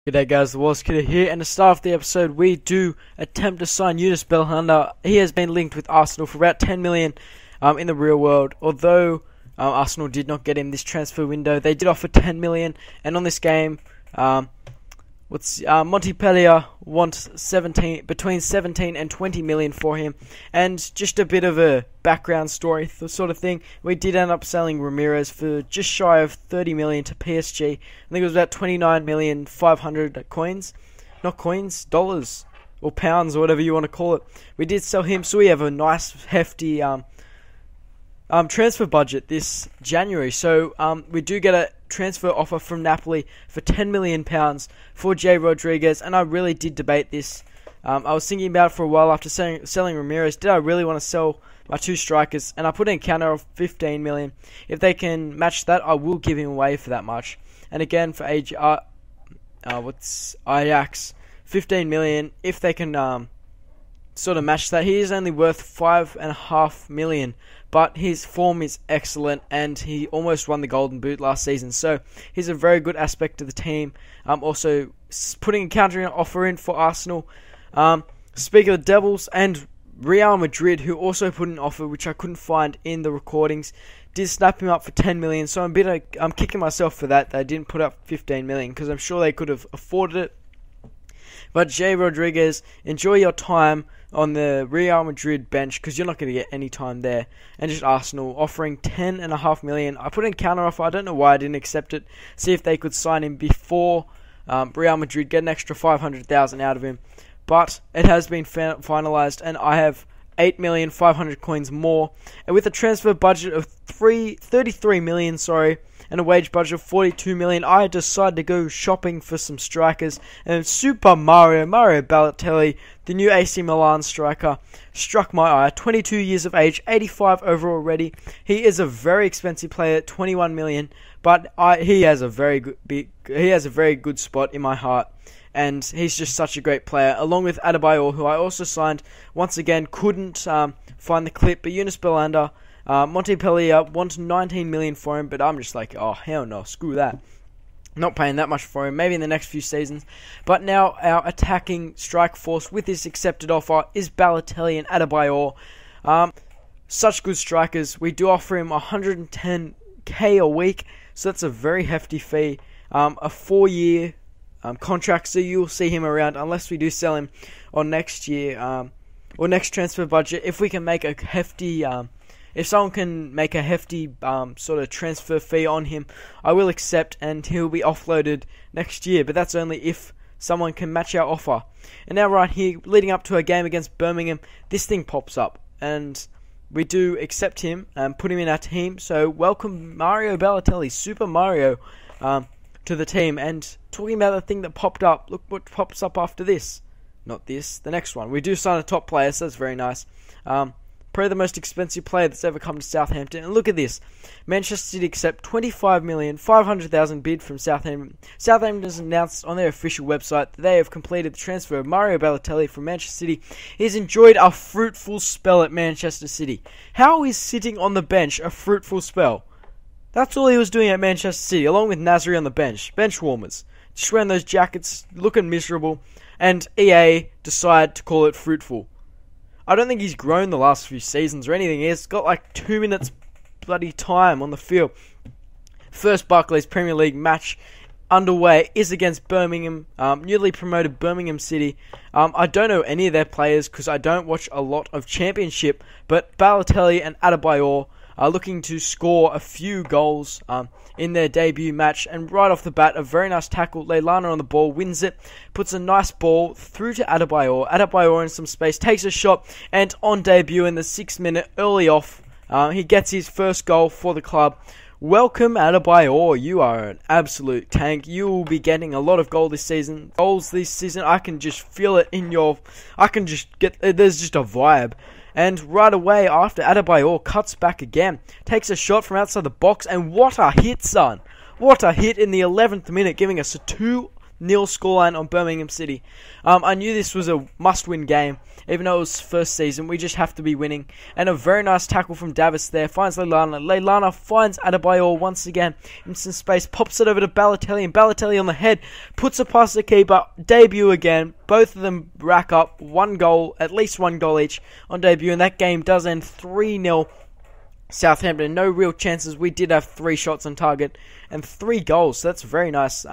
G'day guys, the Wars Kidder here, and to start off the episode we do attempt to sign Yunus Belhanda. He has been linked with Arsenal for about 10 million in the real world. Although Arsenal did not get him this transfer window, they did offer 10 million, and on this game Montpellier want between 17 and 20 million for him. And just a bit of a background story sort of thing, we did end up selling Ramirez for just shy of 30 million to PSG. I think it was about 29,500,000 coins, not coins, dollars or pounds or whatever you want to call it. We did sell him, so we have a nice hefty transfer budget this January. So we do get a transfer offer from Napoli for £10 million for Jay Rodriguez, and I really did debate this. I was thinking about it for a while after selling Ramirez. Did I really want to sell my two strikers? And I put in a counter of 15 million. If they can match that, I will give him away for that much. And again for Ajax, 15 million. If they can sort of match that, he is only worth 5.5 million. But his form is excellent, and he almost won the Golden Boot last season. So he's a very good aspect of the team. Also putting a countering offer in for Arsenal. Speaking of the Devils and Real Madrid, who also put an offer which I couldn't find in the recordings, did snap him up for 10 million. So I'm kicking myself for that. They didn't put up 15 million because I'm sure they could have afforded it. But Jay Rodriguez, enjoy your time on the Real Madrid bench because you're not going to get any time there. And just Arsenal offering 10.5 million. I put in counter offer. I don't know why I didn't accept it. See if they could sign him before Real Madrid get an extra 500,000 out of him. But it has been finalized, and I have 8,500,000 coins more. And with a transfer budget of 33 million, and a wage budget of 42 million, I decided to go shopping for some strikers. And Super Mario Balotelli, the new AC Milan striker, struck my eye. 22 years of age, 85 overall already. He is a very expensive player, 21 million, but he has a very good spot in my heart. And he's just such a great player, along with Adebayor, who I also signed. Once again, couldn't find the clip, but Yunus Belhanda, Montpellier want 19 million for him, but I'm just like, oh hell no, screw that. Not paying that much for him, maybe in the next few seasons. But now our attacking strike force with this accepted offer is Balotelli and Adebayor. Such good strikers. We do offer him 110k a week, so that's a very hefty fee. A 4-year contract, so you'll see him around unless we do sell him on next year or next transfer budget. If we can make a hefty if someone can make a hefty sort of transfer fee on him, I will accept, and he'll be offloaded next year. But that's only if someone can match our offer. And now right here, leading up to a game against Birmingham, this thing pops up, and we do accept him and put him in our team. So welcome Mario Balotelli, Super Mario, to the team. And talking about the thing that popped up, look what pops up after this. Not this, the next one. We do sign a top player, so that's very nice. Probably the most expensive player that's ever come to Southampton. And look at this. Manchester City accept 25,500,000 bid from Southampton. Southampton has announced on their official website that they have completed the transfer of Mario Balotelli from Manchester City. He's enjoyed a fruitful spell at Manchester City. How is sitting on the bench a fruitful spell? That's all he was doing at Manchester City, along with Nasri on the bench. Bench warmers. Just wearing those jackets, looking miserable. And EA decide to call it fruitful. I don't think he's grown the last few seasons or anything. He's got like 2 minutes bloody time on the field. First Barclays Premier League match underway is against Birmingham, newly promoted Birmingham City. I don't know any of their players because I don't watch a lot of Championship, but Balotelli and Adebayor are looking to score a few goals in their debut match. And right off the bat, a very nice tackle. Leilana on the ball, wins it, puts a nice ball through to Adebayor. Adebayor in some space, takes a shot, and on debut in the 6th minute, early off, he gets his first goal for the club. Welcome Adebayor, you are an absolute tank. You will be getting a lot of goals this season. I can just feel it in your... there's just a vibe. And right away after, Adebayor cuts back again, takes a shot from outside the box, and what a hit, son! What a hit in the 11th minute, giving us a 2 scoreline on Birmingham City. I knew this was a must-win game, even though it was first season. We just have to be winning. And a very nice tackle from Davis there. Finds Leilana. Leilana finds Adebayor once again in some space. Pops it over to Balotelli. And Balotelli on the head. Puts it past the keeper. Debut again. Both of them rack up one goal, at least one goal each on debut. And that game does end 3-0. Southampton. No real chances. We did have 3 shots on target and 3 goals. So that's a very nice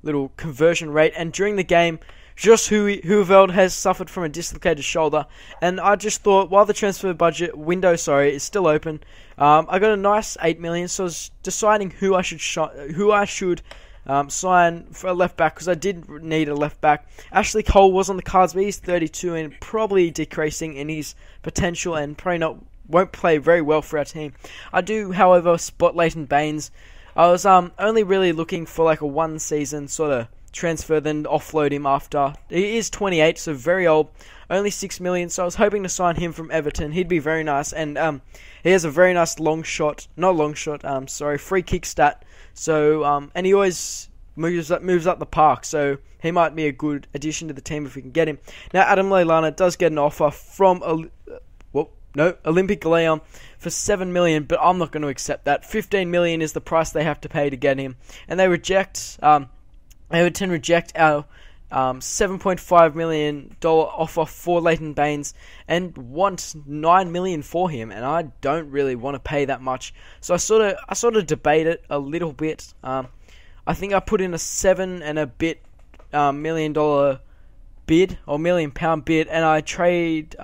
little conversion rate. And during the game, Jos Hoeveld has suffered from a dislocated shoulder, and I just thought, while the transfer window is still open, I got a nice 8 million, so I was deciding who I should sign for a left back, because I did need a left back. Ashley Cole was on the cards, but he's 32 and probably decreasing in his potential, and probably won't play very well for our team. I do, however, spot Leighton Baines. I was only really looking for like a 1-season sort of transfer, then offload him after. He is 28, so very old, only 6 million, so I was hoping to sign him from Everton. He'd be very nice, and he has a very nice free kick stat, so and he always moves up the park, so he might be a good addition to the team if we can get him. Now Adam Lallana does get an offer from Olympic Lyon for 7 million, but I'm not going to accept that. 15 million is the price they have to pay to get him, and they reject. Everton reject our $7.5 million offer for Leighton Baines and want 9 million for him, and I don't really want to pay that much. So I sort of debate it a little bit. I think I put in a $7 and a bit million bid, or £1 million bid, and I trade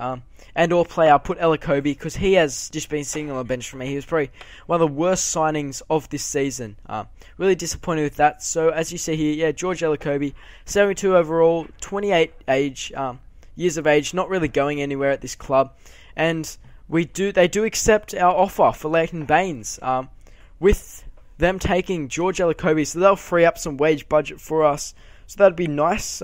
and/or play. I put Elakobi because he has just been sitting on the bench for me. He was probably one of the worst signings of this season. Really disappointed with that. So as you see here, George Elakobi, 72 overall, 28 years of age, not really going anywhere at this club, and they do accept our offer for Leighton Baines. With them taking George Elakobi, so they'll free up some wage budget for us. So that'd be nice.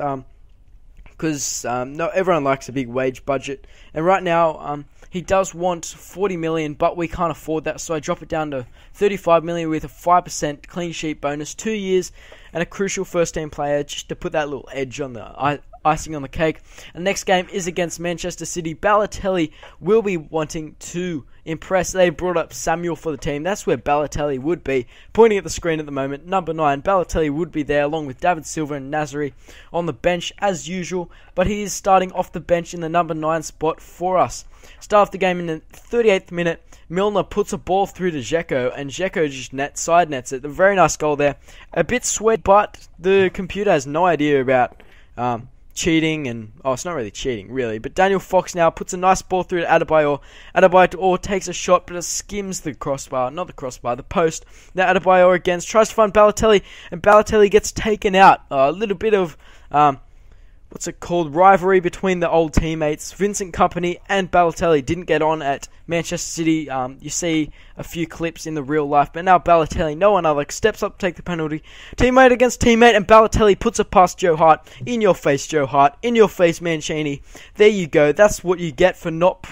Because not everyone likes a big wage budget, and right now he does want 40 million, but we can't afford that, so I drop it down to 35 million with a 5% clean sheet bonus, 2 years, and a crucial first team player just to put that little edge on the icing on the cake. And the next game is against Manchester City. Balotelli will be wanting to impress. They brought up Samuel for the team. That's where Balotelli would be. Pointing at the screen at the moment, number 9, Balotelli would be there along with David Silva and Nasri on the bench as usual, but he is starting off the bench in the number 9 spot for us. Start off the game in the 38th minute. Milner puts a ball through to Dzeko, and Dzeko just side nets it. A very nice goal there. A bit sweat, but the computer has no idea about cheating, and it's not really cheating really, but Daniel Fox now puts a nice ball through to Adebayor. Adebayor takes a shot, but it skims the post. Now Adebayor again tries to find Balotelli, and Balotelli gets taken out. A little bit of rivalry between the old teammates. Vincent Kompany and Balotelli didn't get on at Manchester City. You see a few clips in the real life, but now Balotelli, no one other, steps up to take the penalty. Teammate against teammate, and Balotelli puts it past Joe Hart. In your face, Joe Hart. In your face, Mancini. There you go. That's what you get for not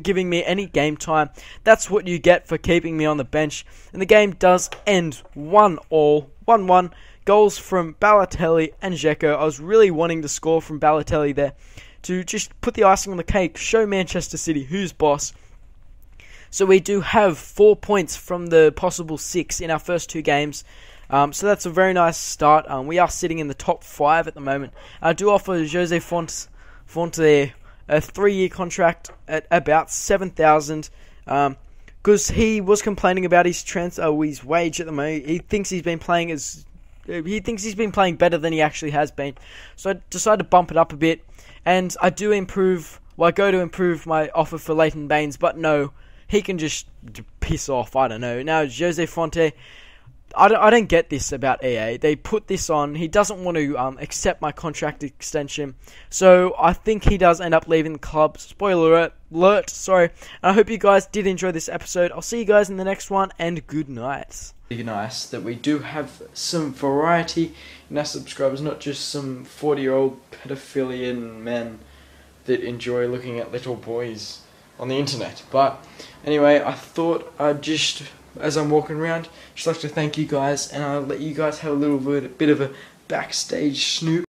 giving me any game time. That's what you get for keeping me on the bench. And the game does end 1-1. 1-1. Goals from Balotelli and Dzeko. I was really wanting to score from Balotelli there to just put the icing on the cake, show Manchester City who's boss. So we do have 4 points from the possible 6 in our first 2 games. So that's a very nice start. We are sitting in the top 5 at the moment. I do offer Jose Fonte a 3-year contract at about 7,000. Because he was complaining about his his wage at the moment. He thinks he's been playing better than he actually has been. So I decided to bump it up a bit. And I go to improve my offer for Leighton Baines, but no, he can just piss off. I don't know. Now, Jose Fonte, I don't get this about EA. They put this on. He doesn't want to accept my contract extension. So I think he does end up leaving the club. Spoiler alert, sorry. And I hope you guys did enjoy this episode. I'll see you guys in the next one, and good night. Nice that we do have some variety in our subscribers, not just some 40-year-old pedophilian men that enjoy looking at little boys on the internet. But anyway, I thought I'd just, as I'm walking around, just like to thank you guys, and I'll let you guys have a little bit of a backstage snoop.